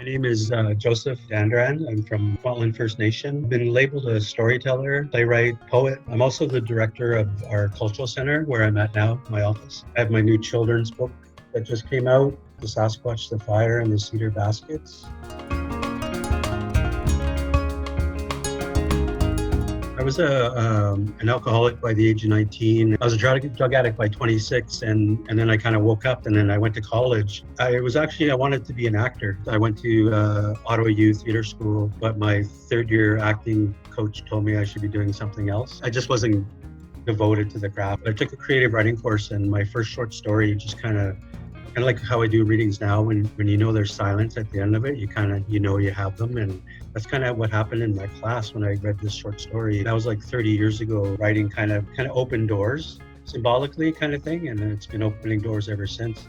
name is Joseph Dandurand. I'm from Kwantlen First Nation. I've been labeled a storyteller, playwright, poet. I'm also the director of our cultural center where I'm at now, my office. I have my new children's book that just came out, The Sasquatch, the Fire, and the Cedar Baskets. I was an alcoholic by the age of 19. I was a drug addict by 26, and then I kind of woke up, and then I went to college. I wanted to be an actor. I went to Ottawa Youth Theatre School, but my third year acting coach told me I should be doing something else. I just wasn't devoted to the craft. I took a creative writing course, and my first short story just kind of like how I do readings now, when you know there's silence at the end of it, you know you have them. And that's kind of what happened in my class when I read this short story. That was like 30 years ago. Writing kind of opened doors, symbolically kind of thing, and it's been opening doors ever since.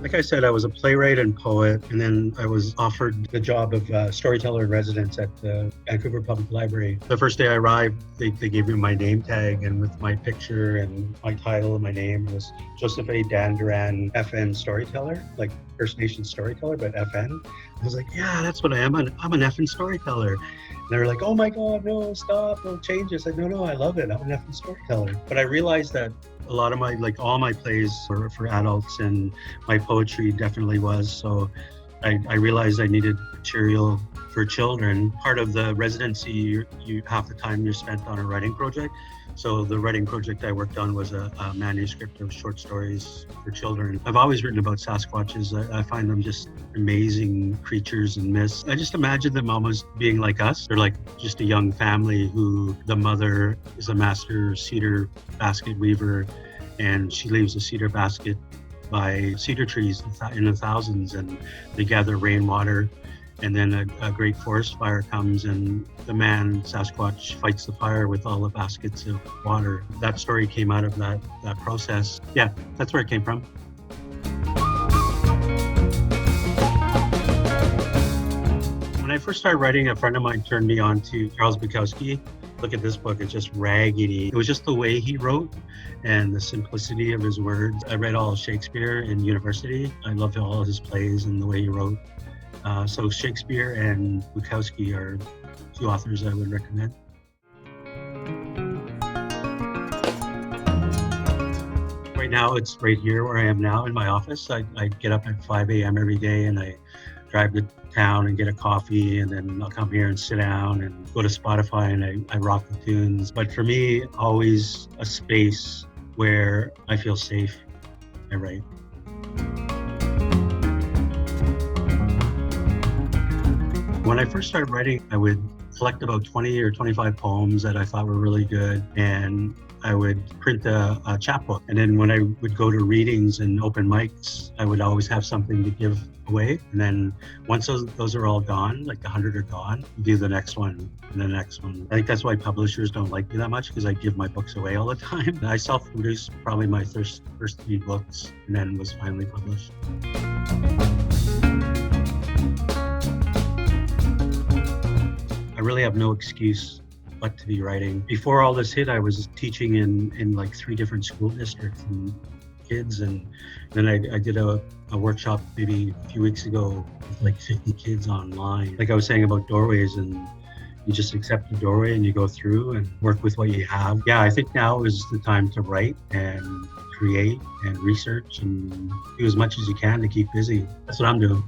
Like I said, I was a playwright and poet, and then I was offered the job of storyteller in residence at the Vancouver Public Library. The first day I arrived, they gave me my name tag, and with my picture and my title and my name was Joseph A. Dandurand, FN storyteller, like First Nation storyteller, but FN. I was like, yeah, that's what I am. I'm an FN storyteller. And they were like, oh my God, no, stop, don't change it. I said, no, I love it. I'm an effing storyteller. But I realized that a lot of all my plays were for adults, and my poetry definitely was. So I realized I needed material for children. Part of the residency, you half the time you're spent on a writing project. So the writing project I worked on was a manuscript of short stories for children. I've always written about Sasquatches. I find them just amazing creatures and myths. I just imagine them almost being like us. They're like just a young family who the mother is a master cedar basket weaver, and she leaves a cedar basket by cedar trees in the thousands, and they gather rainwater. And then a great forest fire comes, and the man, Sasquatch, fights the fire with all the baskets of water. That story came out of that process. Yeah, that's where it came from. When I first started writing, a friend of mine turned me on to Charles Bukowski. Look at this book, it's just raggedy. It was just the way he wrote and the simplicity of his words. I read all of Shakespeare in university. I loved all of his plays and the way he wrote. So Shakespeare and Bukowski are two authors I would recommend. Right now, it's right here where I am now in my office. I get up at 5 a.m. every day, and I drive to town and get a coffee, and then I'll come here and sit down and go to Spotify, and I rock the tunes. But for me, always a space where I feel safe. I write. When I first started writing, I would collect about 20 or 25 poems that I thought were really good, and I would print a chapbook. And then when I would go to readings and open mics, I would always have something to give away. And then once those are all gone, like 100 are gone, you do the next one and the next one. I think that's why publishers don't like me that much, because I give my books away all the time. I self-produced probably my first 3 books, and then was finally published. I really have no excuse but to be writing. Before all this hit, I was teaching in like 3 different school districts and kids, and then I did a workshop maybe a few weeks ago with like 50 kids online. Like I was saying about doorways, and you just accept the doorway and you go through and work with what you have. Yeah, I think now is the time to write and create and research and do as much as you can to keep busy. That's what I'm doing.